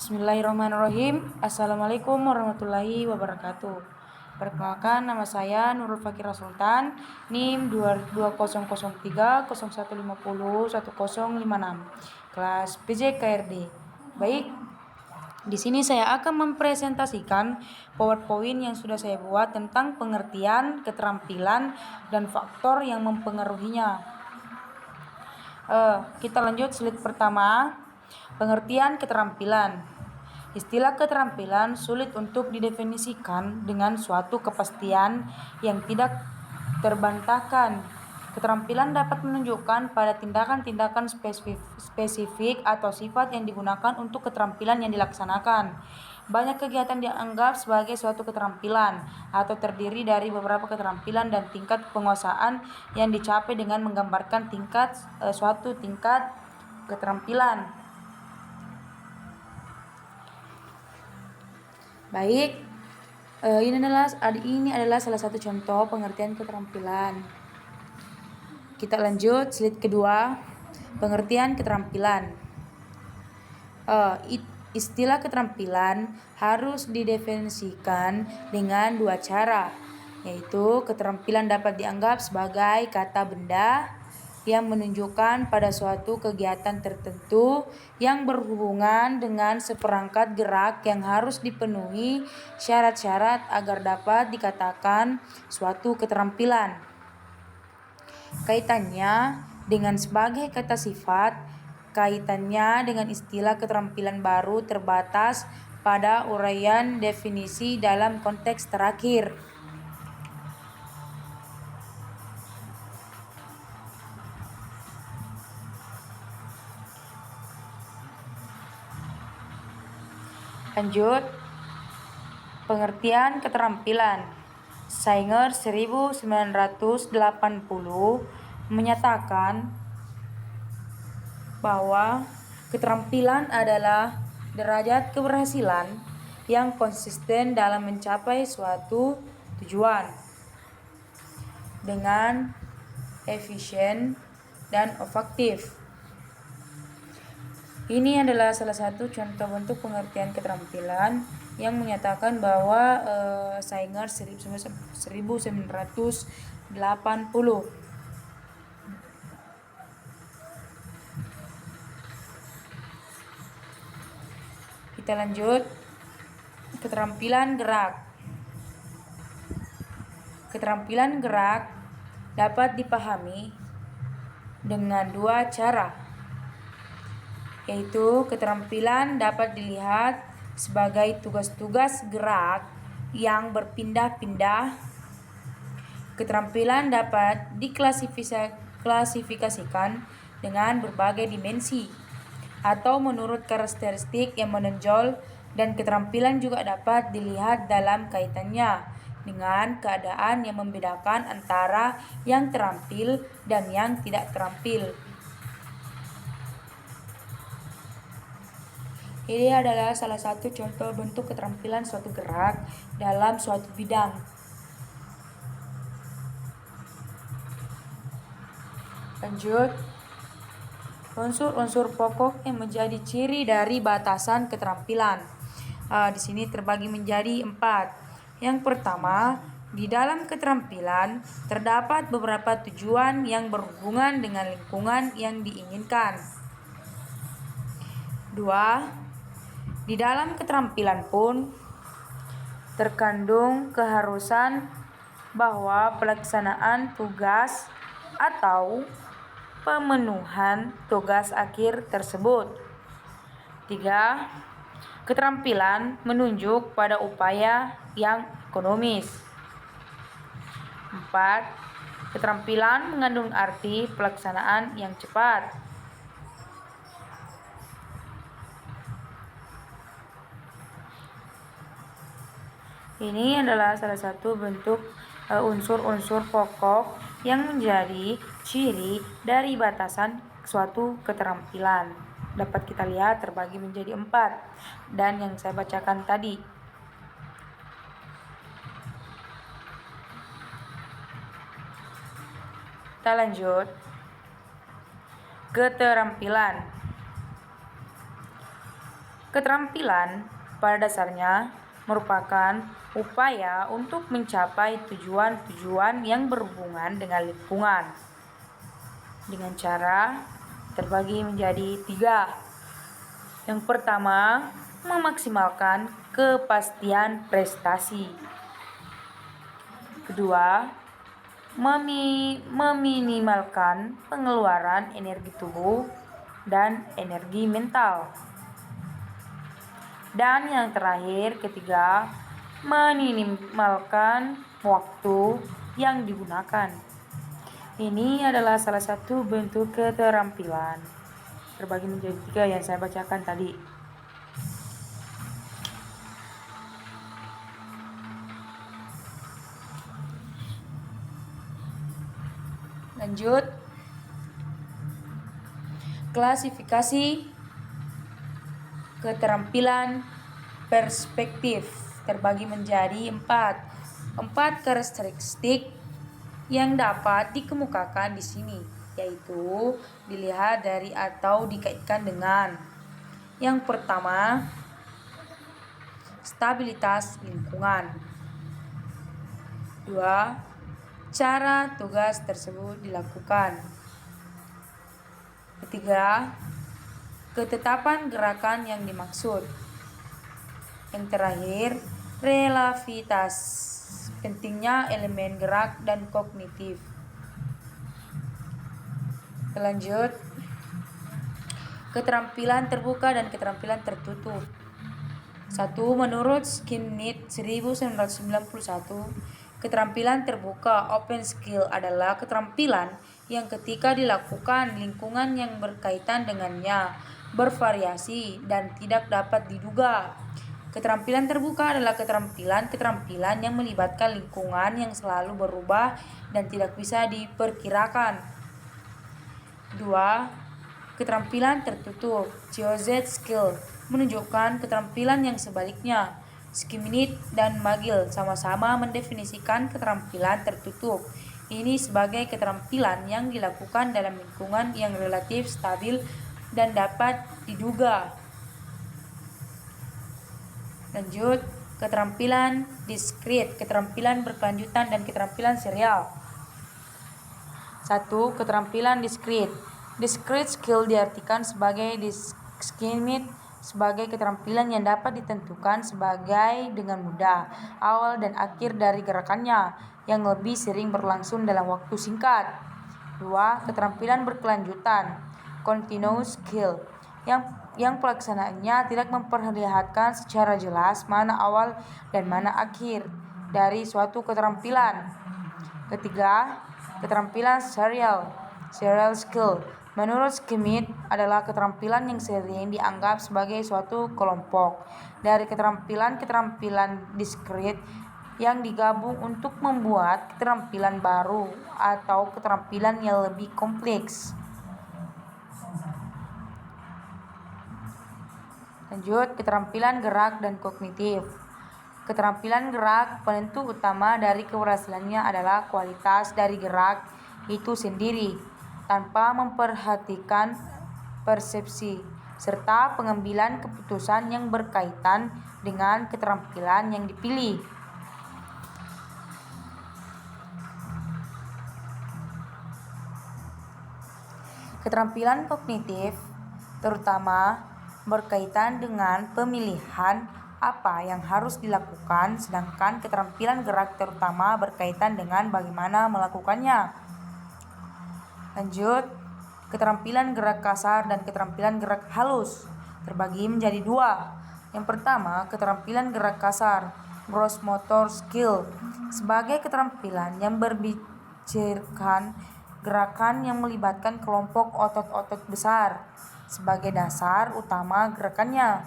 Bismillahirrahmanirrahim. Assalamualaikum warahmatullahi wabarakatuh. Perkenalkan, nama saya Nurul Fakira Sultan, NIM 2003 0150 1056, kelas PJKRD. Baik, di sini saya akan mempresentasikan PowerPoint yang sudah saya buat tentang pengertian, keterampilan, dan faktor yang mempengaruhinya. Kita lanjut slide pertama. Pengertian keterampilan. Istilah keterampilan sulit untuk didefinisikan dengan suatu kepastian yang tidak terbantahkan. Keterampilan dapat menunjukkan pada tindakan-tindakan spesifik atau sifat yang digunakan untuk keterampilan yang dilaksanakan. Banyak kegiatan dianggap sebagai suatu keterampilan atau terdiri dari beberapa keterampilan dan tingkat penguasaan yang dicapai dengan menggambarkan suatu tingkat keterampilan. Baik, ini adalah salah satu contoh pengertian keterampilan. Kita lanjut slide kedua, pengertian keterampilan. Istilah keterampilan harus didefinisikan dengan dua cara, yaitu keterampilan dapat dianggap sebagai kata benda yang menunjukkan pada suatu kegiatan tertentu yang berhubungan dengan seperangkat gerak yang harus dipenuhi syarat-syarat agar dapat dikatakan suatu keterampilan. Kaitannya dengan sebagai kata sifat, kaitannya dengan istilah keterampilan baru terbatas pada uraian definisi dalam konteks terakhir. Lanjut, pengertian keterampilan. Sanger 1980 menyatakan bahwa keterampilan adalah derajat keberhasilan yang konsisten dalam mencapai suatu tujuan dengan efisien dan efektif. Ini adalah salah satu contoh bentuk pengertian keterampilan yang menyatakan bahwa Sanger 1980. Kita lanjut, keterampilan gerak. Keterampilan gerak dapat dipahami dengan dua cara, yaitu keterampilan dapat dilihat sebagai tugas-tugas gerak yang berpindah-pindah. Keterampilan dapat diklasifikasikan dengan berbagai dimensi atau menurut karakteristik yang menonjol, dan keterampilan juga dapat dilihat dalam kaitannya dengan keadaan yang membedakan antara yang terampil dan yang tidak terampil. Ini adalah salah satu contoh bentuk keterampilan suatu gerak dalam suatu bidang. Lanjut, unsur-unsur pokok yang menjadi ciri dari batasan keterampilan. Di sini terbagi menjadi 4. Yang pertama, di dalam keterampilan terdapat beberapa tujuan yang berhubungan dengan lingkungan yang diinginkan. 2. Di dalam keterampilan pun terkandung keharusan bahwa pelaksanaan tugas atau pemenuhan tugas akhir tersebut. 3. Keterampilan menunjuk pada upaya yang ekonomis. 4. Keterampilan mengandung arti pelaksanaan yang cepat. Ini adalah salah satu bentuk unsur-unsur pokok yang menjadi ciri dari batasan suatu keterampilan. Dapat kita lihat terbagi menjadi 4 dan yang saya bacakan tadi. Kita lanjut, keterampilan. Keterampilan pada dasarnya merupakan upaya untuk mencapai tujuan-tujuan yang berhubungan dengan lingkungan dengan cara terbagi menjadi 3. Yang pertama, memaksimalkan kepastian prestasi. Kedua, meminimalkan pengeluaran energi tubuh dan energi mental. Dan yang terakhir, ketiga, meminimalkan waktu yang digunakan. Ini adalah salah satu bentuk keterampilan. Terbagi menjadi 3 yang saya bacakan tadi. Lanjut. Klasifikasi keterampilan perspektif terbagi menjadi 4 karakteristik yang dapat dikemukakan di sini, yaitu dilihat dari atau dikaitkan dengan. Yang pertama, stabilitas lingkungan. 2. Cara tugas tersebut dilakukan. Ketiga, ketetapan gerakan yang dimaksud. Yang terakhir, relativitas, pentingnya elemen gerak dan kognitif. Lanjut, keterampilan terbuka dan keterampilan tertutup. 1. Menurut Skinner 1991, keterampilan terbuka open skill adalah keterampilan yang ketika dilakukan lingkungan yang berkaitan dengannya bervariasi dan tidak dapat diduga. Keterampilan terbuka adalah keterampilan yang melibatkan lingkungan yang selalu berubah dan tidak bisa diperkirakan. 2. Keterampilan tertutup Geozet skill menunjukkan keterampilan yang sebaliknya. Skinner dan McGill sama-sama mendefinisikan keterampilan tertutup ini sebagai keterampilan yang dilakukan dalam lingkungan yang relatif stabil dan dapat diduga. Lanjut, keterampilan diskrit, keterampilan berkelanjutan dan keterampilan serial. 1. Keterampilan diskrit. Discrete skill diartikan sebagai discriminate sebagai keterampilan yang dapat ditentukan sebagai dengan mudah awal dan akhir dari gerakannya yang lebih sering berlangsung dalam waktu singkat. 2. Keterampilan berkelanjutan continuous skill yang pelaksanaannya tidak memperlihatkan secara jelas mana awal dan mana akhir dari suatu keterampilan. Ketiga, keterampilan serial skill menurut Schmidt adalah keterampilan yang sering dianggap sebagai suatu kelompok dari keterampilan diskrit yang digabung untuk membuat keterampilan baru atau keterampilan yang lebih kompleks. Lanjut, keterampilan gerak dan kognitif. Keterampilan gerak, penentu utama dari keberhasilannya adalah kualitas dari gerak itu sendiri tanpa memperhatikan persepsi serta pengambilan keputusan yang berkaitan dengan keterampilan yang dipilih. Keterampilan kognitif terutama berkaitan dengan pemilihan apa yang harus dilakukan, sedangkan keterampilan gerak terutama berkaitan dengan bagaimana melakukannya. Lanjut, keterampilan gerak kasar dan keterampilan gerak halus terbagi menjadi 2. Yang pertama, keterampilan gerak kasar gross motor skill sebagai keterampilan yang berbicarakan gerakan yang melibatkan kelompok otot-otot besar sebagai dasar utama gerakannya.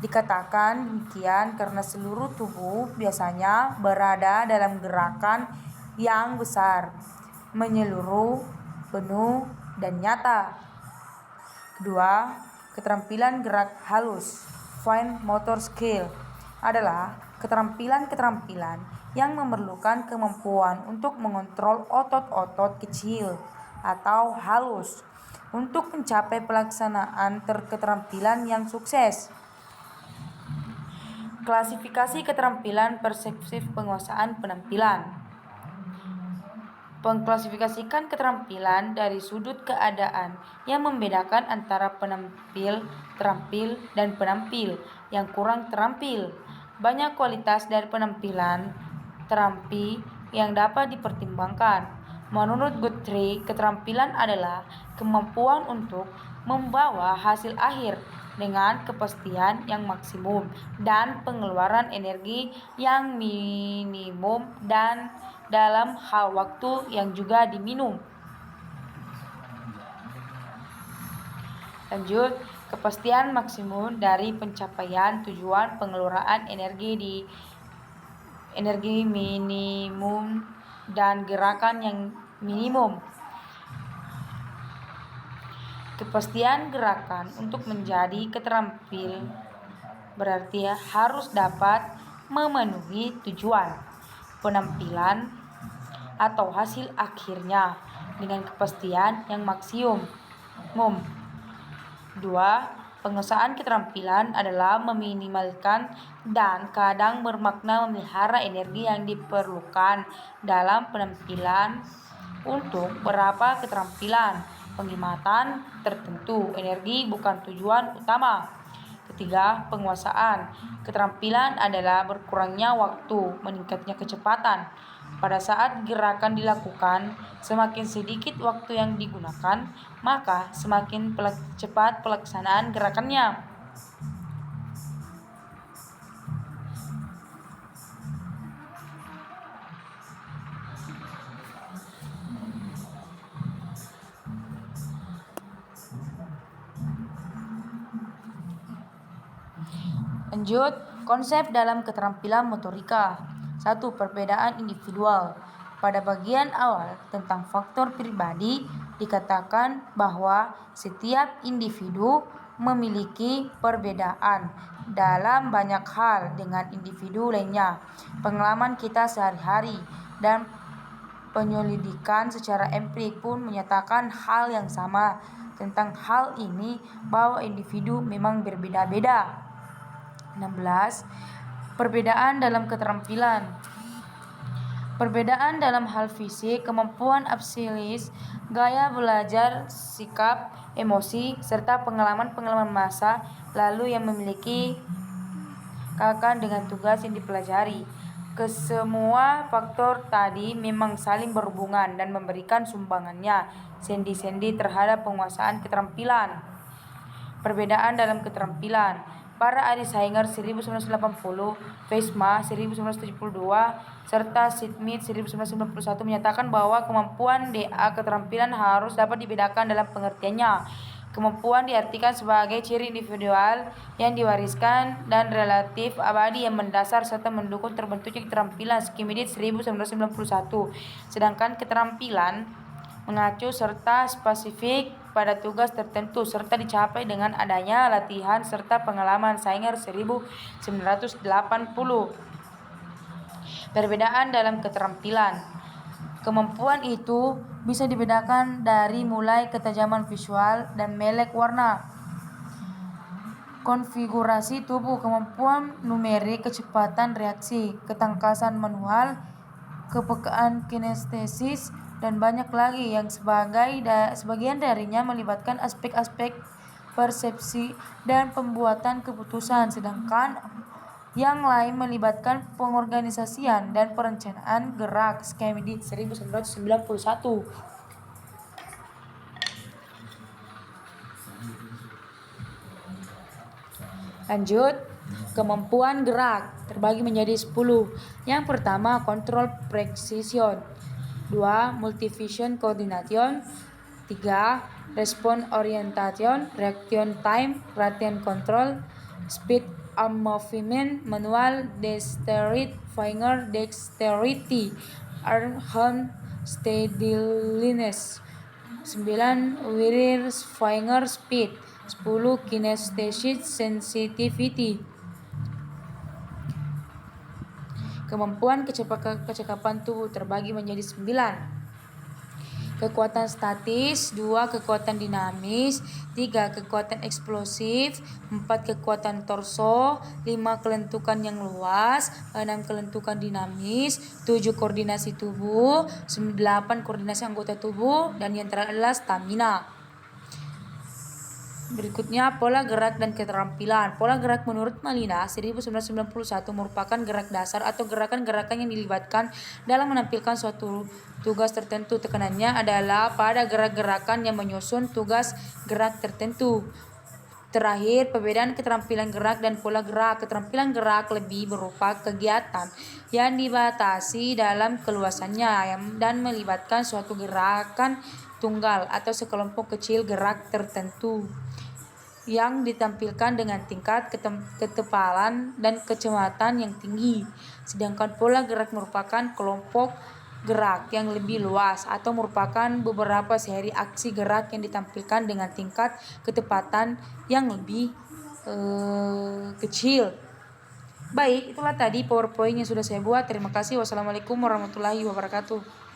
Dikatakan demikian karena seluruh tubuh biasanya berada dalam gerakan yang besar, menyeluruh, penuh, dan nyata. Kedua, keterampilan gerak halus fine motor skill adalah keterampilan yang memerlukan kemampuan untuk mengontrol otot-otot kecil atau halus untuk mencapai pelaksanaan keterampilan yang sukses. Klasifikasi keterampilan persepsif penguasaan penampilan. Mengklasifikasikan keterampilan dari sudut keadaan yang membedakan antara penampil, terampil, dan penampil yang kurang terampil. Banyak kualitas dari penampilan terampi yang dapat dipertimbangkan. Menurut Guthrie, keterampilan adalah kemampuan untuk membawa hasil akhir dengan kepastian yang maksimum dan pengeluaran energi yang minimum dan dalam hal waktu yang juga diminum. Lanjut, kepastian maksimum dari pencapaian tujuan pengeluaran energi minimum dan gerakan yang minimum. Kepastian gerakan untuk menjadi keterampil berarti harus dapat memenuhi tujuan penampilan atau hasil akhirnya dengan kepastian yang maksimum. 2. Penguasaan keterampilan adalah meminimalkan dan kadang bermakna memelihara energi yang diperlukan dalam penampilan untuk beberapa keterampilan penghematan tertentu. Energi bukan tujuan utama. Ketiga, penguasaan keterampilan adalah berkurangnya waktu, meningkatnya kecepatan. Pada saat gerakan dilakukan, semakin sedikit waktu yang digunakan, maka semakin cepat pelaksanaan gerakannya. Lanjut, konsep dalam keterampilan motorika. 1. Perbedaan individual. Pada bagian awal tentang faktor pribadi dikatakan bahwa setiap individu memiliki perbedaan dalam banyak hal dengan individu lainnya. Pengalaman kita sehari-hari dan penyelidikan secara empirik pun menyatakan hal yang sama tentang hal ini, bahwa individu memang berbeda-beda. 16. Perbedaan dalam keterampilan. Perbedaan dalam hal fisik, kemampuan psikis, gaya belajar, sikap, emosi, serta pengalaman-pengalaman masa lalu yang memiliki kaitan dengan tugas yang dipelajari. Kesemua faktor tadi memang saling berhubungan dan memberikan sumbangannya sendi-sendi terhadap penguasaan keterampilan. Perbedaan dalam keterampilan. Para ahli Sanger 1980, Weissman 1972, serta Smith 1991 menyatakan bahwa kemampuan DA keterampilan harus dapat dibedakan dalam pengertiannya. Kemampuan diartikan sebagai ciri individual yang diwariskan dan relatif abadi yang mendasar serta mendukung terbentuknya keterampilan. Schmidt 1991. Sedangkan keterampilan mengacu serta spesifik pada tugas tertentu serta dicapai dengan adanya latihan serta pengalaman. Sanger 1980. Perbedaan dalam keterampilan. Kemampuan itu bisa dibedakan dari mulai ketajaman visual dan melek warna, konfigurasi tubuh, kemampuan numerik, kecepatan reaksi, ketangkasan manual, kepekaan kinestesis, dan banyak lagi yang sebagian darinya melibatkan aspek-aspek persepsi dan pembuatan keputusan, sedangkan yang lain melibatkan pengorganisasian dan perencanaan gerak. Schmidt 1991. Lanjut, kemampuan gerak terbagi menjadi 10. Yang pertama, control precision. 2. Multivision coordination. 3. Response orientation, reaction time, gradient control, speed arm movement, manual dexterity, finger dexterity, hand steadiness. 9. Wiring finger speed. 10. Kinesthetic sensitivity. Kemampuan kecakapan tubuh terbagi menjadi 9. kekuatan statis, 2 kekuatan dinamis, 3 kekuatan eksplosif, 4 kekuatan torso, 5 kelentukan yang luas, 6 kelentukan dinamis, 7 koordinasi tubuh, 8 koordinasi anggota tubuh, dan yang terakhir adalah stamina. Berikutnya pola gerak dan keterampilan. Pola gerak menurut Malina 1991 merupakan gerak dasar atau gerakan-gerakan yang dilibatkan dalam menampilkan suatu tugas tertentu. Tekanannya adalah pada gerak-gerakan yang menyusun tugas gerak tertentu. Terakhir, perbedaan keterampilan gerak dan pola gerak. Keterampilan gerak lebih berupa kegiatan yang dibatasi dalam keluasannya dan melibatkan suatu gerakan tunggal atau sekelompok kecil gerak tertentu yang ditampilkan dengan tingkat ketepalan dan kecepatan yang tinggi. Sedangkan pola gerak merupakan kelompok gerak yang lebih luas atau merupakan beberapa seri aksi gerak yang ditampilkan dengan tingkat ketepatan yang lebih kecil. Baik, itulah tadi PowerPoint yang sudah saya buat. Terima kasih. Wassalamualaikum warahmatullahi wabarakatuh.